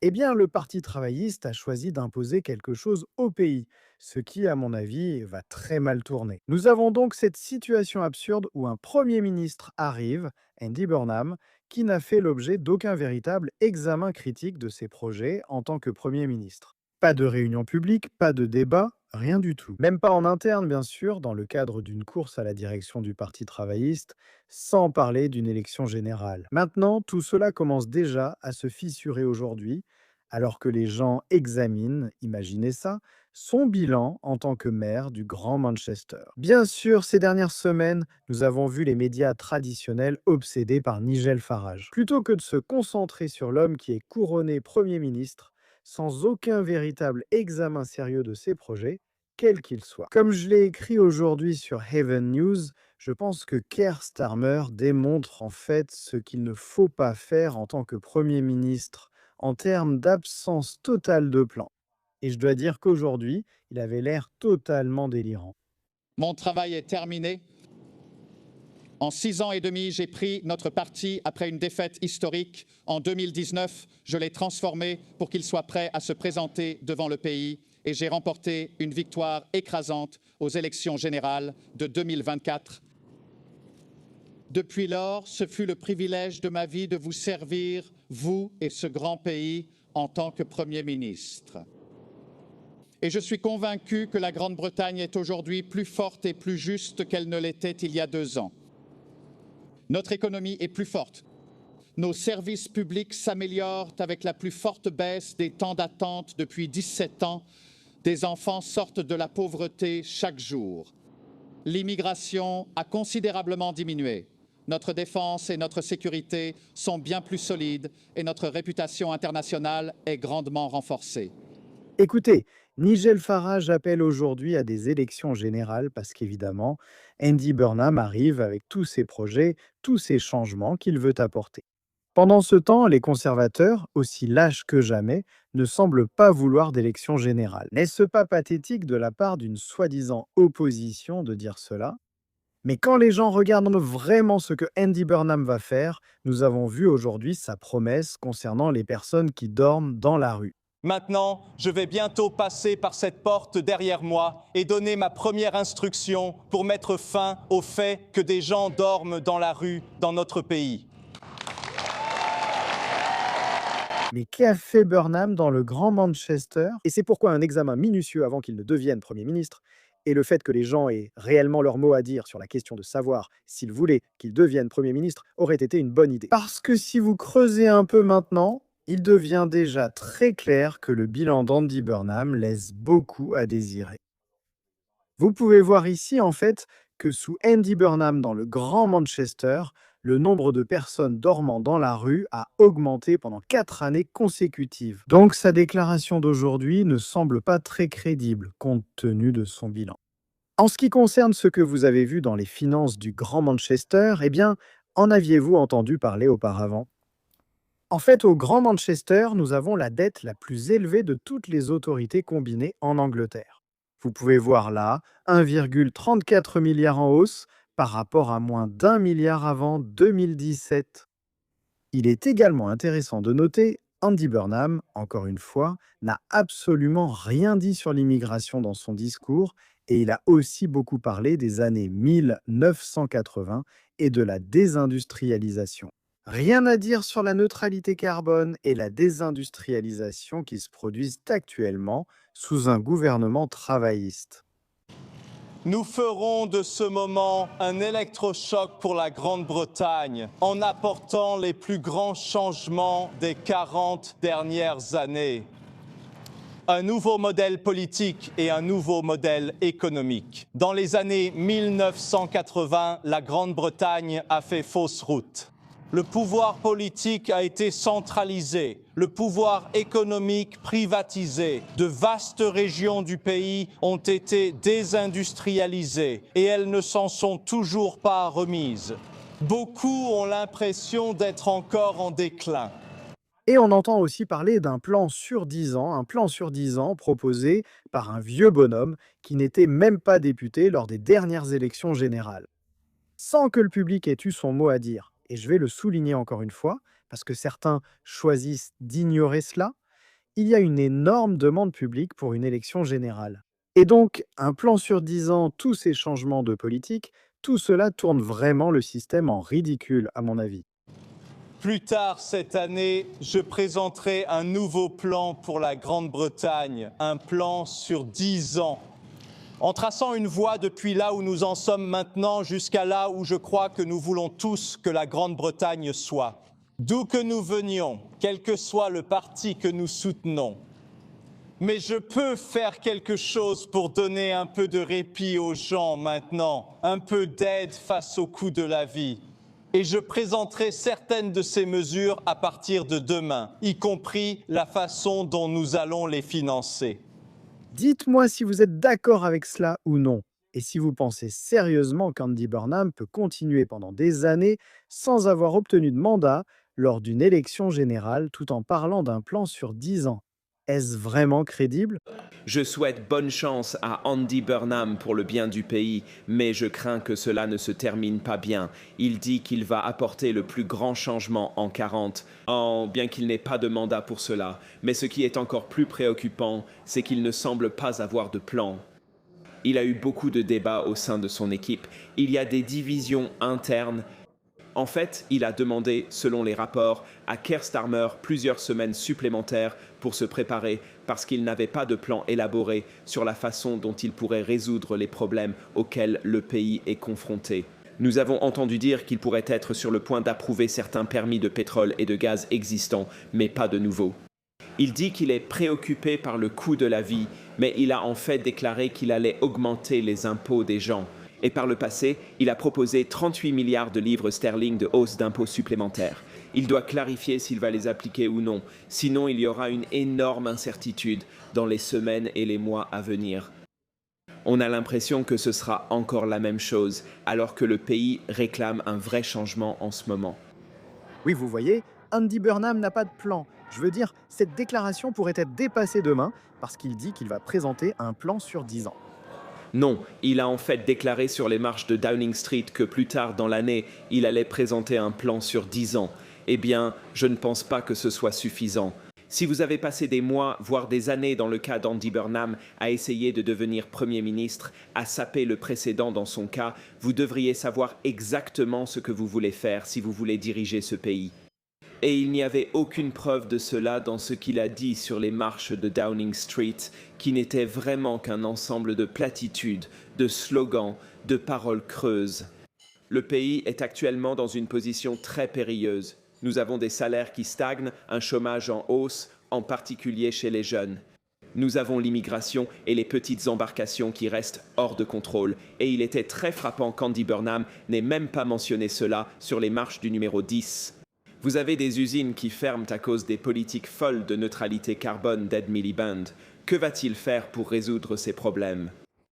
Eh bien, le Parti travailliste a choisi d'imposer quelque chose au pays, ce qui, à mon avis, va très mal tourner. Nous avons donc cette situation absurde où un Premier ministre arrive, Andy Burnham, qui n'a fait l'objet d'aucun véritable examen critique de ses projets en tant que Premier ministre. Pas de réunion publique, pas de débat, rien du tout. Même pas en interne, bien sûr, dans le cadre d'une course à la direction du Parti travailliste, sans parler d'une élection générale. Maintenant, tout cela commence déjà à se fissurer aujourd'hui, alors que les gens examinent, imaginez ça, son bilan en tant que maire du Grand Manchester. Bien sûr, ces dernières semaines, nous avons vu les médias traditionnels obsédés par Nigel Farage. Plutôt que de se concentrer sur l'homme qui est couronné Premier ministre, sans aucun véritable examen sérieux de ses projets, quels qu'ils soient. Comme je l'ai écrit aujourd'hui sur Haven News, je pense que Keir Starmer démontre en fait ce qu'il ne faut pas faire en tant que Premier ministre en termes d'absence totale de plan. Et je dois dire qu'aujourd'hui, il avait l'air totalement délirant. Mon travail est terminé. En 6 ans et demi, j'ai pris notre parti après une défaite historique. En 2019, je l'ai transformé pour qu'il soit prêt à se présenter devant le pays et j'ai remporté une victoire écrasante aux élections générales de 2024. Depuis lors, ce fut le privilège de ma vie de vous servir, vous et ce grand pays, en tant que Premier ministre. Et je suis convaincu que la Grande-Bretagne est aujourd'hui plus forte et plus juste qu'elle ne l'était il y a 2 ans. Notre économie est plus forte. Nos services publics s'améliorent avec la plus forte baisse des temps d'attente depuis 17 ans. Des enfants sortent de la pauvreté chaque jour. L'immigration a considérablement diminué. Notre défense et notre sécurité sont bien plus solides et notre réputation internationale est grandement renforcée. Écoutez, Nigel Farage appelle aujourd'hui à des élections générales parce qu'évidemment, Andy Burnham arrive avec tous ses projets, tous ces changements qu'il veut apporter. Pendant ce temps, les conservateurs, aussi lâches que jamais, ne semblent pas vouloir d'élections générales. N'est-ce pas pathétique de la part d'une soi-disant opposition de dire cela? Mais quand les gens regardent vraiment ce que Andy Burnham va faire, nous avons vu aujourd'hui sa promesse concernant les personnes qui dorment dans la rue. Maintenant, je vais bientôt passer par cette porte derrière moi et donner ma première instruction pour mettre fin au fait que des gens dorment dans la rue dans notre pays. Mais qu'a fait Burnham dans le Grand Manchester? Et c'est pourquoi un examen minutieux avant qu'il ne devienne Premier ministre, et le fait que les gens aient réellement leur mot à dire sur la question de savoir s'ils voulaient qu'il devienne Premier ministre aurait été une bonne idée. Parce que si vous creusez un peu maintenant, il devient déjà très clair que le bilan d'Andy Burnham laisse beaucoup à désirer. Vous pouvez voir ici en fait que sous Andy Burnham dans le Grand Manchester, le nombre de personnes dormant dans la rue a augmenté pendant 4 années consécutives. Donc sa déclaration d'aujourd'hui ne semble pas très crédible compte tenu de son bilan. En ce qui concerne ce que vous avez vu dans les finances du Grand Manchester, eh bien, en aviez-vous entendu parler auparavant? En fait, au Grand Manchester, nous avons la dette la plus élevée de toutes les autorités combinées en Angleterre. Vous pouvez voir là 1,34 milliard en hausse par rapport à moins d'1 milliard avant 2017. Il est également intéressant de noter, Andy Burnham, encore une fois, n'a absolument rien dit sur l'immigration dans son discours et il a aussi beaucoup parlé des années 1980 et de la désindustrialisation. Rien à dire sur la neutralité carbone et la désindustrialisation qui se produisent actuellement sous un gouvernement travailliste. Nous ferons de ce moment un électrochoc pour la Grande-Bretagne en apportant les plus grands changements des 40 dernières années. Un nouveau modèle politique et un nouveau modèle économique. Dans les années 1980, la Grande-Bretagne a fait fausse route. Le pouvoir politique a été centralisé, le pouvoir économique privatisé. De vastes régions du pays ont été désindustrialisées et elles ne s'en sont toujours pas remises. Beaucoup ont l'impression d'être encore en déclin. Et on entend aussi parler d'un plan sur 10 ans, un plan sur 10 ans proposé par un vieux bonhomme qui n'était même pas député lors des dernières élections générales, sans que le public ait eu son mot à dire. Et je vais le souligner encore une fois, parce que certains choisissent d'ignorer cela. il y a une énorme demande publique pour une élection générale. Et donc, un plan sur 10 ans, tous ces changements de politique, tout cela tourne vraiment le système en ridicule, à mon avis. Plus tard cette année, je présenterai un nouveau plan pour la Grande-Bretagne, un plan sur 10 ans, en traçant une voie depuis là où nous en sommes maintenant jusqu'à là où je crois que nous voulons tous que la Grande-Bretagne soit. D'où que nous venions, quel que soit le parti que nous soutenons. Mais je peux faire quelque chose pour donner un peu de répit aux gens maintenant, un peu d'aide face au coût de la vie. Et je présenterai certaines de ces mesures à partir de demain, y compris la façon dont nous allons les financer. Dites-moi si vous êtes d'accord avec cela ou non, et si vous pensez sérieusement qu'Andy Burnham peut continuer pendant des années sans avoir obtenu de mandat lors d'une élection générale tout en parlant d'un plan sur 10 ans. Est-ce vraiment crédible? Je souhaite bonne chance à Andy Burnham pour le bien du pays, mais je crains que cela ne se termine pas bien. Il dit qu'il va apporter le plus grand changement en 40 ans, bien qu'il n'ait pas de mandat pour cela. Mais ce qui est encore plus préoccupant, c'est qu'il ne semble pas avoir de plan. Il a eu beaucoup de débats au sein de son équipe. Il y a des divisions internes. En fait, il a demandé, selon les rapports, à Keir Starmer plusieurs semaines supplémentaires pour se préparer parce qu'il n'avait pas de plan élaboré sur la façon dont il pourrait résoudre les problèmes auxquels le pays est confronté. Nous avons entendu dire qu'il pourrait être sur le point d'approuver certains permis de pétrole et de gaz existants, mais pas de nouveaux. Il dit qu'il est préoccupé par le coût de la vie, mais il a en fait déclaré qu'il allait augmenter les impôts des gens. Et par le passé, il a proposé 38 milliards de livres sterling de hausse d'impôts supplémentaires. Il doit clarifier s'il va les appliquer ou non, sinon il y aura une énorme incertitude dans les semaines et les mois à venir. On a l'impression que ce sera encore la même chose, alors que le pays réclame un vrai changement en ce moment. Oui, vous voyez, Andy Burnham n'a pas de plan. Je veux dire, cette déclaration pourrait être dépassée demain parce qu'il dit qu'il va présenter un plan sur 10 ans. Non, il a en fait déclaré sur les marches de Downing Street que plus tard dans l'année, il allait présenter un plan sur 10 ans. Eh bien, je ne pense pas que ce soit suffisant. Si vous avez passé des mois, voire des années dans le cas d'Andy Burnham, à essayer de devenir Premier ministre, à saper le précédent dans son cas, vous devriez savoir exactement ce que vous voulez faire si vous voulez diriger ce pays. Et il n'y avait aucune preuve de cela dans ce qu'il a dit sur les marches de Downing Street, qui n'était vraiment qu'un ensemble de platitudes, de slogans, de paroles creuses. Le pays est actuellement dans une position très périlleuse. Nous avons des salaires qui stagnent, un chômage en hausse, en particulier chez les jeunes. Nous avons l'immigration et les petites embarcations qui restent hors de contrôle. Et il était très frappant qu'Andy Burnham n'ait même pas mentionné cela sur les marches du numéro 10. Vous avez des usines qui ferment à cause des politiques folles de neutralité carbone d'Ed Miliband. Que va-t-il faire pour résoudre ces problèmes ?